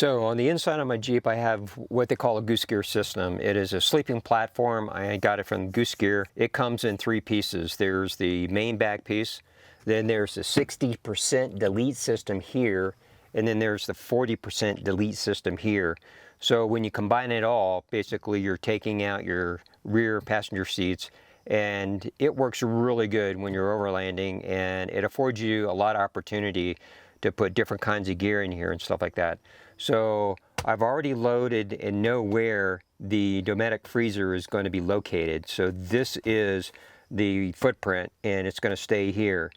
So on the inside of my Jeep, I have what they call a Goose Gear system. It is a sleeping platform. I got it from Goose Gear. It comes in three pieces. There's the main back piece, then there's the 60% delete system here, and then there's the 40% delete system here. So when you combine it all, basically you're taking out your rear passenger seats, and it works really good when you're overlanding, and it affords you a lot of opportunity to put different kinds of gear in here and stuff like that. So I've already loaded and know where the Dometic freezer is going to be located. So this is the footprint, and it's going to stay here.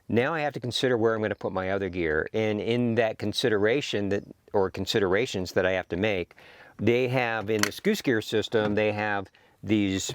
Now I have to consider where I'm going to put my other gear, and in that considerations that I have to make, they have in this Goose Gear system, they have these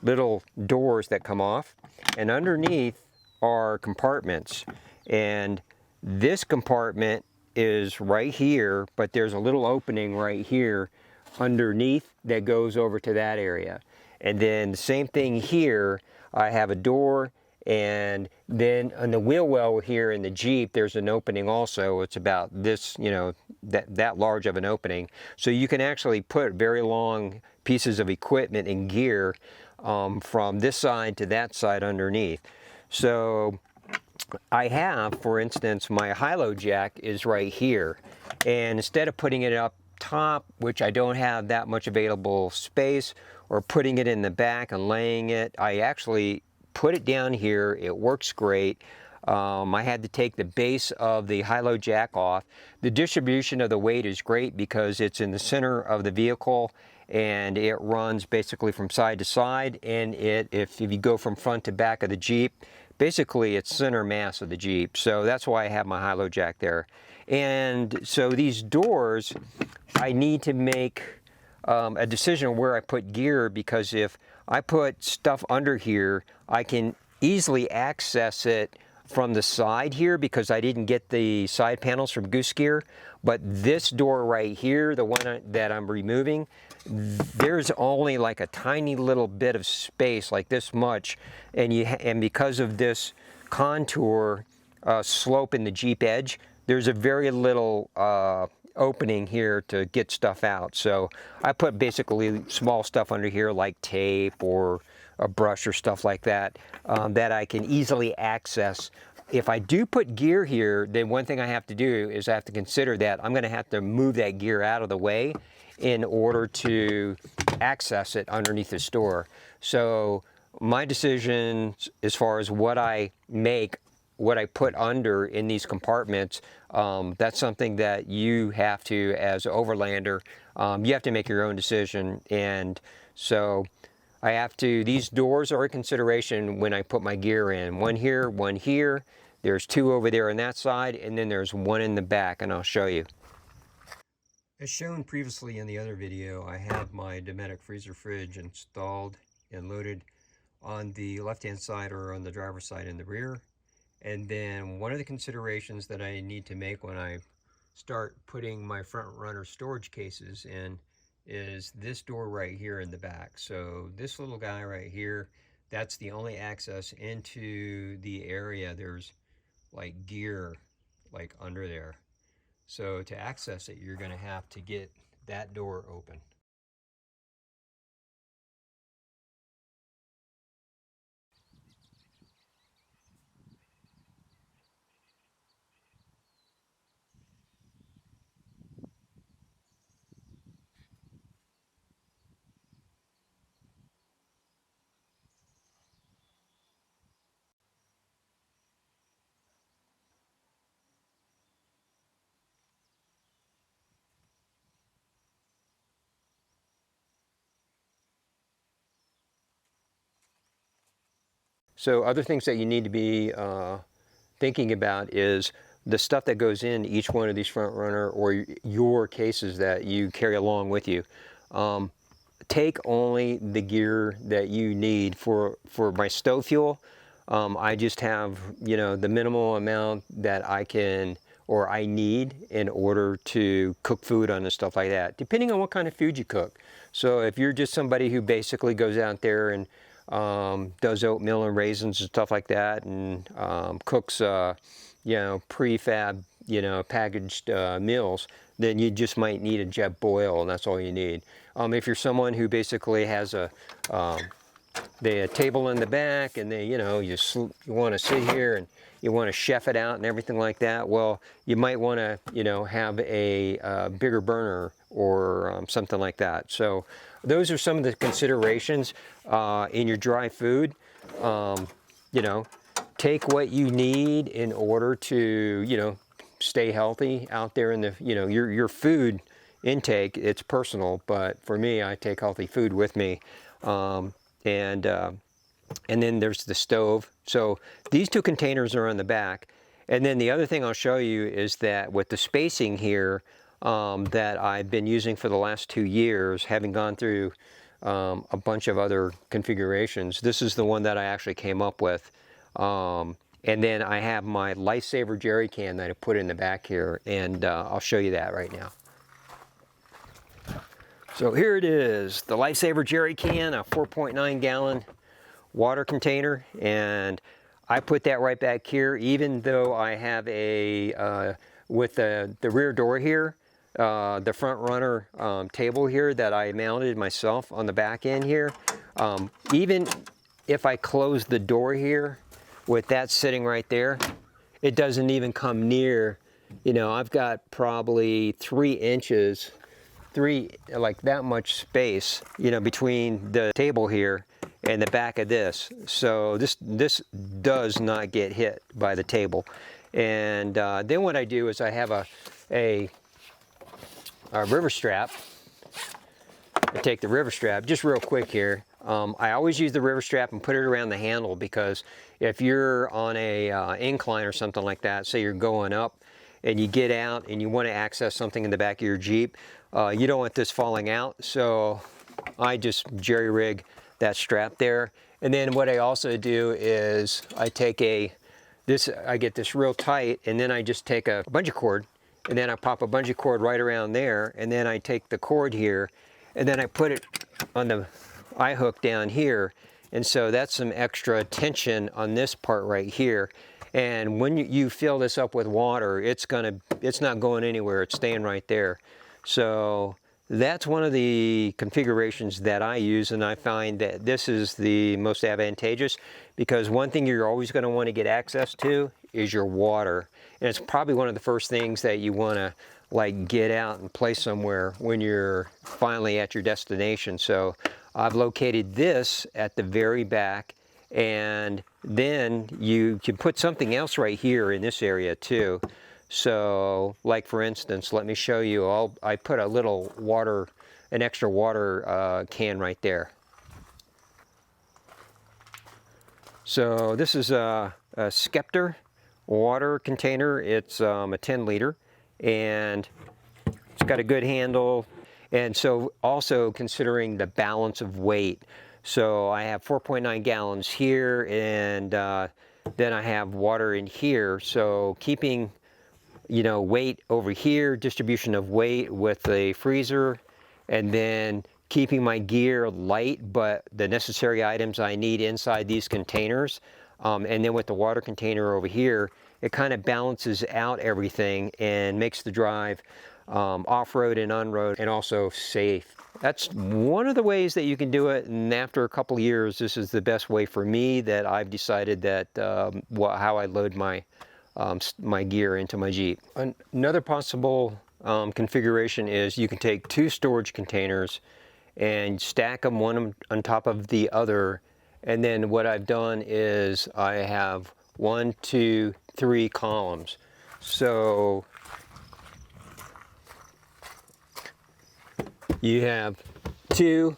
little doors that come off, and underneath are compartments. And this compartment is right here, but there's a little opening right here underneath that goes over to that area. And then the same thing here, I have a door, and then on the wheel well here in the Jeep, there's an opening also. It's about this, you know, that large of an opening. So you can actually put very long pieces of equipment and gear from this side to that side underneath. So I have, for instance, my high-low jack is right here, and instead of putting it up top, which I don't have that much available space, or putting it in the back and laying it, I actually put it down here. It works great. I had to take the base of the high-low jack off. The distribution of the weight is great because it's in the center of the vehicle, and it runs basically from side to side, and if you go from front to back of the Jeep, basically it's center mass of the Jeep. So that's why I have my high-low jack there. And so these doors, I need to make a decision where I put gear, because if I put stuff under here, I can easily access it from the side here because I didn't get the side panels from Goose Gear. But this door right here, the one that I'm removing, there's only like a tiny little bit of space, like this much, and because of this contour slope in the Jeep edge, there's a very little opening here to get stuff out. So I put basically small stuff under here like tape or a brush or stuff like that, that I can easily access. If I do put gear here, then one thing I have to do is I have to consider that I'm going to have to move that gear out of the way in order to access it underneath the store. So my decision as far as what I make, what I put under in these compartments, that's something that you have to, as an overlander, you have to make your own decision. And so I have to, these doors are a consideration when I put my gear in. One here, there's two over there on that side, and then there's one in the back, and I'll show you. As shown previously in the other video, I have my Dometic freezer fridge installed and loaded on the left-hand side or on the driver's side in the rear. And then one of the considerations that I need to make when I start putting my front runner storage cases in is this door right here in the back. So this little guy right here, that's the only access into the area. There's like gear like under there. So to access it, you're going to have to get that door open. So other things that you need to be thinking about is the stuff that goes in each one of these front runner or your cases that you carry along with you. Take only the gear that you need. For my stove fuel, I just have, you know, the minimal amount that I can or I need in order to cook food on and stuff like that, depending on what kind of food you cook. So if you're just somebody who basically goes out there and does oatmeal and raisins and stuff like that, and cooks, you know, prefab you know, packaged meals, then you just might need a jet boil, and that's all you need. If you're someone who basically has a table in the back, and you know, you want to sit here and you want to chef it out and everything like that, well, you might want to, you know, have a bigger burner or something like that. So those are some of the considerations in your dry food. You know, take what you need in order to, you know, stay healthy out there in the, you know, your food intake. It's personal, but for me, I take healthy food with me. And then there's the stove. So these two containers are on the back. And then the other thing I'll show you is that with the spacing here that I've been using for the last 2 years, having gone through a bunch of other configurations, this is the one that I actually came up with. And then I have my Lifesaver jerry can that I put in the back here, and I'll show you that right now. So here it is, the Lifesaver jerry can, a 4.9 gallon water container, and I put that right back here, even though I have a, with the rear door here, the front runner table here that I mounted myself on the back end here. Even if I close the door here, with that sitting right there, it doesn't even come near, you know, I've got probably 3 inches, like that much space, you know, between the table here and the back of this. So this does not get hit by the table. And then what I do is I have a river strap. I take the river strap, just real quick here. I always use the river strap and put it around the handle, because if you're on a incline or something like that, say you're going up and you get out and you want to access something in the back of your Jeep, you don't want this falling out. So I just jerry rig that strap there. And then what I also do is I take I get this real tight, and then I just take a bungee cord, and then I pop a bungee cord right around there, and then I take the cord here, and then I put it on the eye hook down here. And so that's some extra tension on this part right here. And when you fill this up with water, it's not going anywhere, it's staying right there. So that's one of the configurations that I use, and I find that this is the most advantageous, because one thing you're always going to want to get access to is your water. And it's probably one of the first things that you want to like get out and place somewhere when you're finally at your destination. So I've located this at the very back, and then you can put something else right here in this area too. So like for instance, let me show you, I put a little water, an extra water can right there. So this is a Scepter water container. It's a 10 liter, and it's got a good handle. And so also considering the balance of weight, so I have 4.9 gallons here, and then I have water in here. So keeping, you know, weight over here, distribution of weight with the freezer, and then keeping my gear light, but the necessary items I need inside these containers. And then with the water container over here, it kind of balances out everything and makes the drive off-road and on-road, and also safe. That's one of the ways that you can do it, and after a couple of years, this is the best way for me that I've decided that how I load my my gear into my Jeep. Another possible configuration is you can take 2 storage containers and stack them one on top of the other, and then what I've done is I have 1, 2, 3 columns. So you have 2,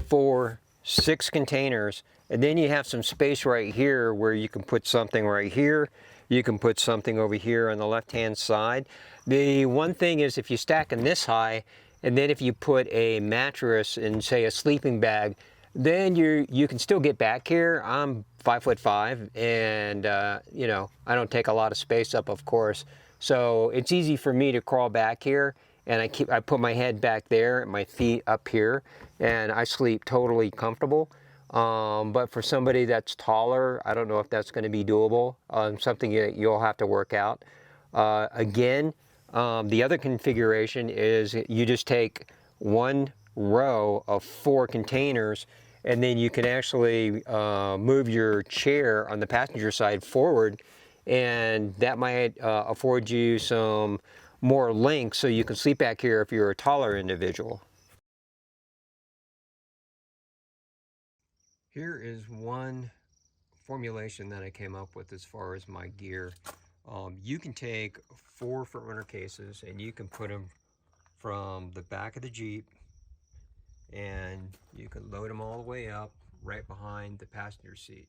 4, 6 containers, and then you have some space right here where you can put something right here. You can put something over here on the left-hand side. The one thing is, if you stack them this high, and then if you put a mattress and say a sleeping bag, then you can still get back here. I'm 5'5", and you know, I don't take a lot of space up, of course. So it's easy for me to crawl back here, and I put my head back there, my feet up here, and I sleep totally comfortable. But for somebody that's taller, I don't know if that's going to be doable. Something that you'll have to work out. Again, the other configuration is you just take one row of 4 containers, and then you can actually move your chair on the passenger side forward, and that might afford you some more length so you can sleep back here if you're a taller individual. Here is one formulation that I came up with as far as my gear. You can take 4 front runner cases and you can put them from the back of the Jeep, and you can load them all the way up right behind the passenger seat.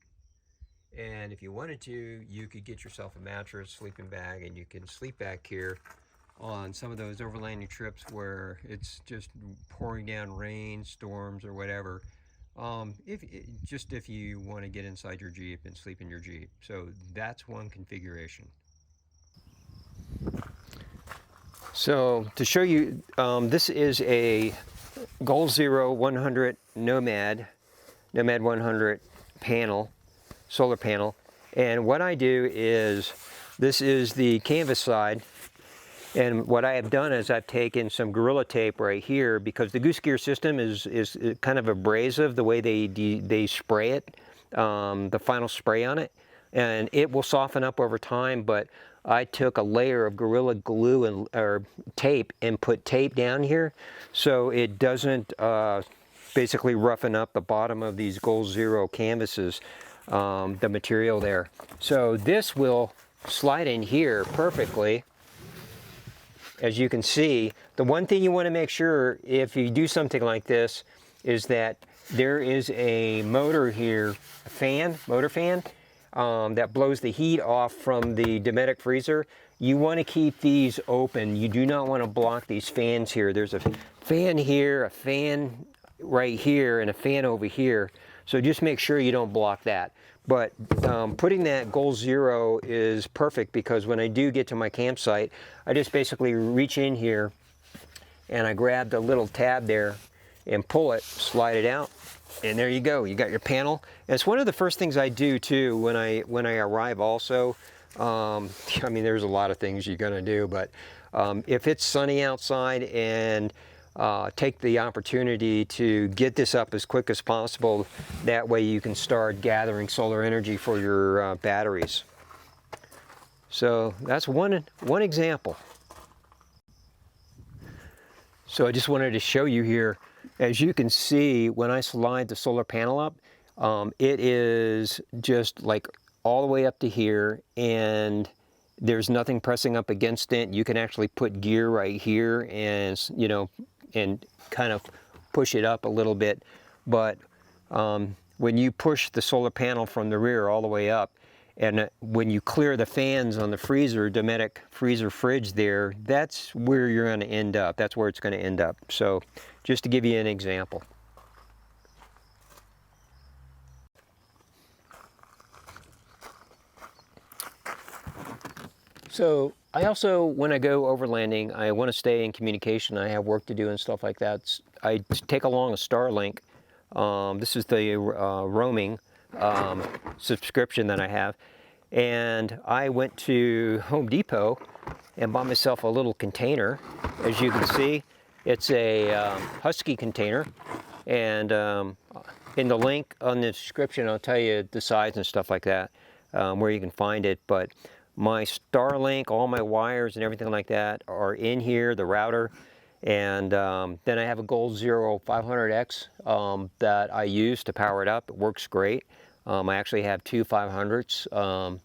And if you wanted to, you could get yourself a mattress, sleeping bag, and you can sleep back here on some of those overlanding trips where it's just pouring down rain, storms, or whatever. If you want to get inside your Jeep and sleep in your Jeep. So that's one configuration. So to show you, this is a Goal Zero 100 Nomad 100 panel, solar panel. And what I do is, this is the canvas side. And what I have done is I've taken some Gorilla Tape right here, because the Goose Gear system is kind of abrasive the way they spray it, the final spray on it. And it will soften up over time, but I took a layer of Gorilla Glue or tape and put tape down here so it doesn't basically roughen up the bottom of these Goal Zero canvases, the material there. So this will slide in here perfectly. As you can see, the one thing you want to make sure if you do something like this is that there is a motor here, a motor fan, that blows the heat off from the Dometic freezer. You want to keep these open. You do not want to block these fans here. There's a fan here, a fan right here, and a fan over here. So just make sure you don't block that. But putting that Goal Zero is perfect, because when I do get to my campsite, I just basically reach in here and I grab the little tab there and pull it, slide it out, and there you go. You got your panel. And it's one of the first things I do too when I arrive also. I mean, there's a lot of things you're gonna do, but if it's sunny outside, and take the opportunity to get this up as quick as possible. That way you can start gathering solar energy for your batteries. So that's one example. So I just wanted to show you here, as you can see, when I slide the solar panel up, it is just like all the way up to here, and there's nothing pressing up against it. You can actually put gear right here and, you know, and kind of push it up a little bit. But when you push the solar panel from the rear all the way up, and when you clear the fans on the freezer, Dometic freezer fridge there, that's where you're going to end up. That's where it's going to end up. So just to give you an example. So I also, when I go overlanding, I want to stay in communication. I have work to do and stuff like that. I take along a Starlink. This is the roaming subscription that I have. And I went to Home Depot and bought myself a little container. As you can see, it's a Husky container. And in the link on the description, I'll tell you the size and stuff like that, where you can find it. But my Starlink, all my wires and everything like that are in here, the router. And then I have a Goal Zero 500X that I use to power it up. It works great. I actually have 2 500s,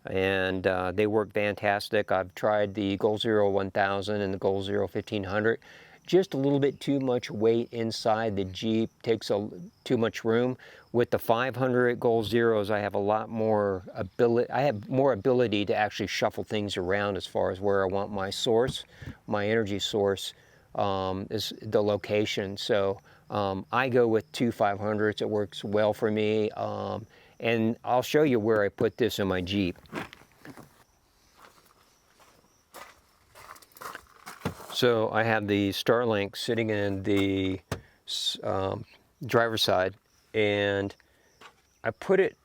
and they work fantastic. I've tried the Goal Zero 1000 and the Goal Zero 1500. Just a little bit too much weight inside the Jeep, takes too much room. With the 500 Goal Zeros, I have a lot more ability. I have more ability to actually shuffle things around as far as where I want my source, my energy source, is the location. So I go with 2 500s. It works well for me, and I'll show you where I put this in my Jeep. So I have the Starlink sitting in the driver's side, and I put it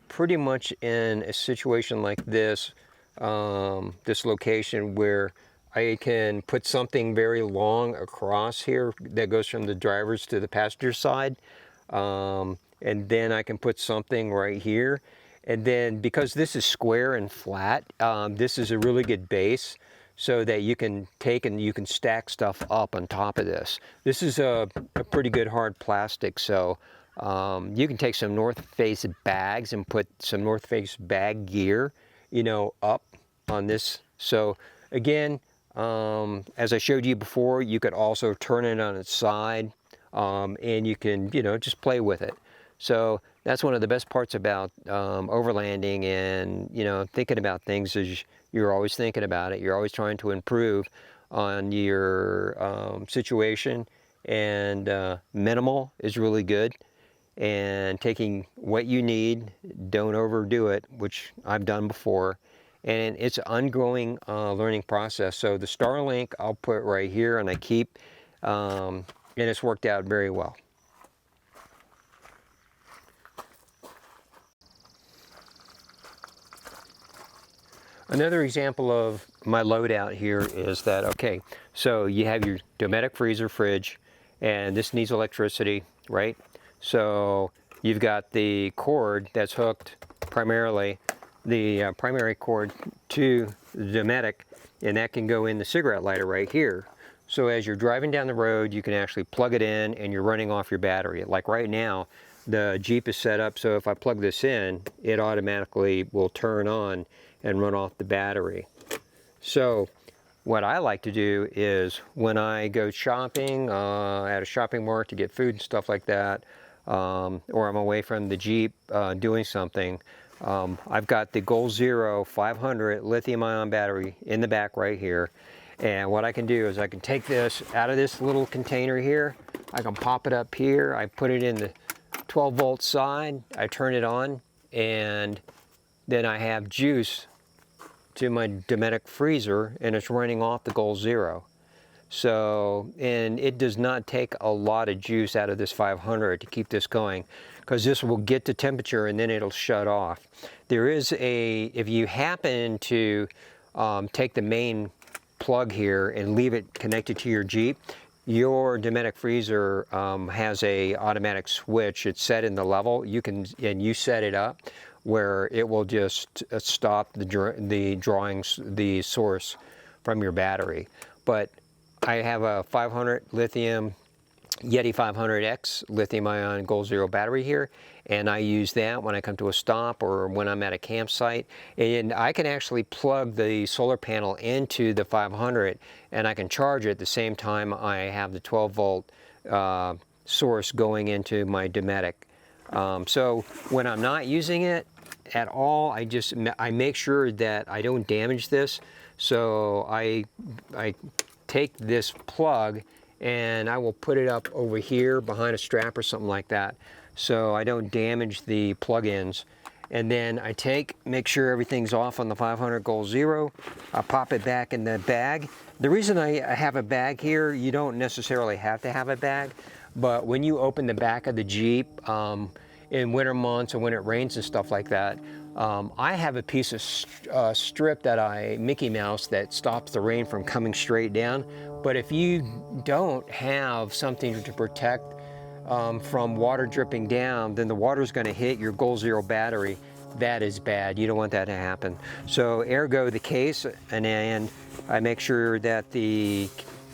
pretty much in a situation like this this location where I can put something very long across here that goes from the driver's to the passenger side. And then I can put something right here. And then because this is square and flat, this is a really good base so that you can take and you can stack stuff up on top of this. This is a pretty good hard plastic, so you can take some North Face bags and put some North Face bag gear, you know, up on this. So again, as I showed you before, you could also turn it on its side, and you can, you know, just play with it. So that's one of the best parts about overlanding, and, you know, thinking about things is you're always thinking about it. You're always trying to improve on your situation, and minimal is really good. And taking what you need, don't overdo it, which I've done before. And it's an ongoing learning process. So the Starlink I'll put right here, and I keep, and it's worked out very well. Another example of my loadout here is that, okay, so you have your Dometic freezer fridge, and this needs electricity, right? So you've got the cord that's hooked primarily, the primary cord to the Dometic, and that can go in the cigarette lighter right here. So as you're driving down the road, you can actually plug it in and you're running off your battery. Like right now, the Jeep is set up so if I plug this in, it automatically will turn on and run off the battery. So what I like to do is when I go shopping at a shopping mart to get food and stuff like that, or I'm away from the Jeep doing something, I've got the Goal Zero 500 lithium-ion battery in the back right here. And what I can do is I can take this out of this little container here, I can pop it up here, I put it in the 12-volt side, I turn it on, and then I have juice to my Dometic freezer, and it's running off the Goal Zero. So, and it does not take a lot of juice out of this 500 to keep this going, because this will get to temperature and then it'll shut off. There is a, if you happen to take the main plug here and leave it connected to your Jeep, your Dometic freezer has a automatic switch. It's set in the level. You can, and you set it up where it will just stop the drawings, the source from your battery. But I have a 500 lithium Yeti 500X lithium-ion Goal Zero battery here, and I use that when I come to a stop or when I'm at a campsite. And I can actually plug the solar panel into the 500, and I can charge it at the same time I have the 12-volt source going into my Dometic. So when I'm not using it at all, I make sure that I don't damage this. So I take this plug and I will put it up over here behind a strap or something like that, so I don't damage the plug-ins. And then I make sure everything's off on the 500 Goal Zero. I pop it back in the bag. The reason I have a bag here, you don't necessarily have to have a bag, but when you open the back of the Jeep in winter months or when it rains and stuff like that, I have a piece of strip that Mickey Mouse that stops the rain from coming straight down. But if you don't have something to protect from water dripping down, then the water's going to hit your Goal Zero battery. That is bad. You don't want that to happen. So ergo the case, and I make sure that the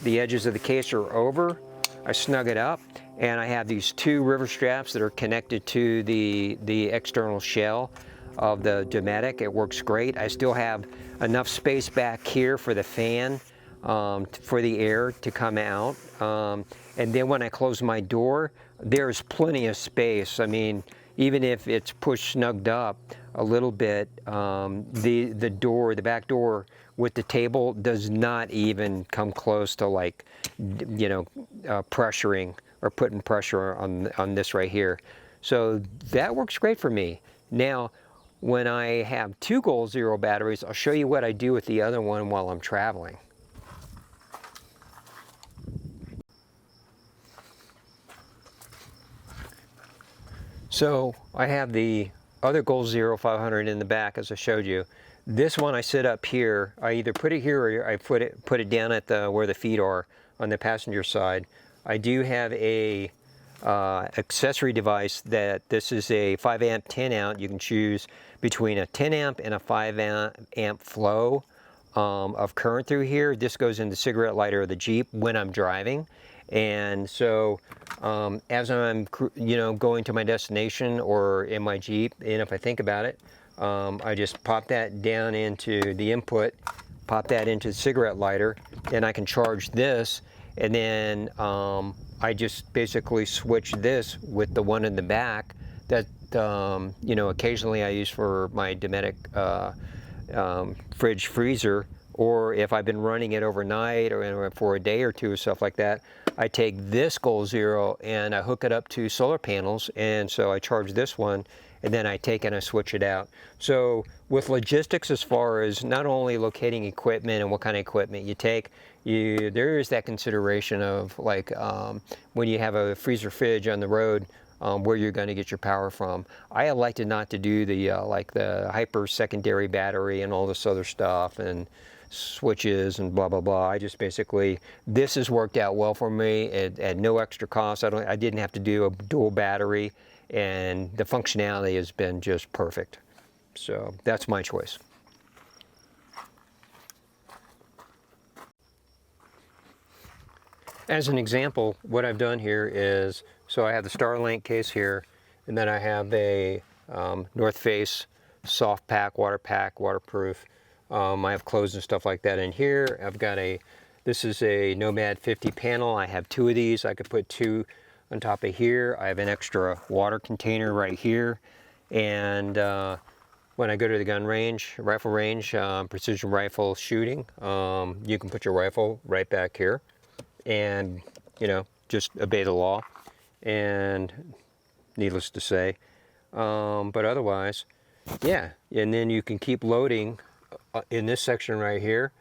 edges of the case are over. I snug it up, and I have these two river straps that are connected to the external shell of the Dometic. It works great. I still have enough space back here for the fan, for the air to come out. And then when I close my door, there's plenty of space. I mean, even if it's pushed snugged up a little bit, the back door with the table does not even come close to, like, you know, pressuring or putting pressure on this right here. So that works great for me. Now, when I have two Goal Zero batteries, I'll show you what I do with the other one while I'm traveling. So I have the other Goal Zero 500 in the back, as I showed you. This one I sit up here. I either put it here or I put it down at the where the feet are on the passenger side. I do have a accessory device that this is a 5 amp 10 out. You can choose between a 10 amp and a 5 amp flow of current through here. This goes in the cigarette lighter of the Jeep when I'm driving. And so as I'm going to my destination or in my Jeep, and if I think about it, I just pop that down into the input, pop that into the cigarette lighter, then I can charge this, and then I just basically switch this with the one in the back that occasionally I use for my Dometic fridge freezer, or if I've been running it overnight or for a day or two, stuff like that, I take this Goal Zero and I hook it up to solar panels, and so I charge this one, and then I take and I switch it out. So with logistics, as far as not only locating equipment and what kind of equipment you take, there is that consideration of like when you have a freezer fridge on the road, where you're going to get your power from. I elected not to do the like the hyper secondary battery and all this other stuff and switches and blah blah blah. I just basically, this has worked out well for me at no extra cost. I didn't have to do a dual battery, and the functionality has been just perfect. So that's my choice. As an example, what I've done here is, so I have the Starlink case here, and then I have a North Face soft pack, waterproof. I have clothes and stuff like that in here. I've got this is a Nomad 50 panel. I have two of these. I could put two on top of here. I have an extra water container right here. And when I go to the gun range, rifle range, precision rifle shooting, you can put your rifle right back here and, just obey the law. And needless to say, but otherwise, yeah. And then you can keep loading in this section right here.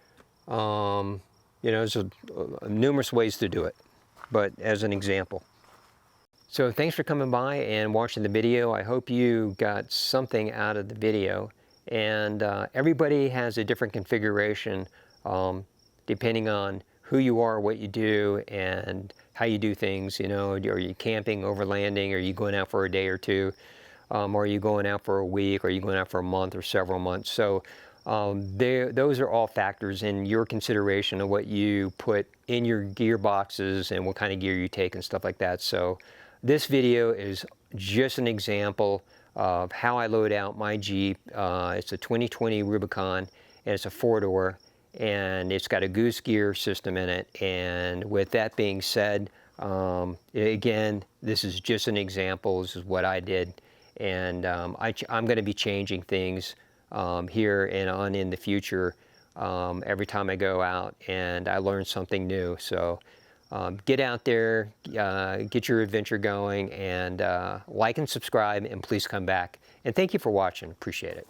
There's numerous ways to do it, but as an example. So thanks for coming by and watching the video. I hope you got something out of the video. And everybody has a different configuration depending on who you are, what you do, and how you do things. Are you camping, overlanding? Are you going out for a day or two? Or are you going out for a week? Or are you going out for a month or several months? So those are all factors in your consideration of what you put in your gear boxes and what kind of gear you take and stuff like that. So this video is just an example of how I load out my Jeep. It's a 2020 Rubicon, and it's a 4-door, and it's got a Goose Gear system in it. And with that being said, again, this is just an example. This is what I did, and I'm going to be changing things here and on in the future every time I go out and I learn something new. So get out there, get your adventure going, and like and subscribe, and please come back. And thank you for watching. Appreciate it.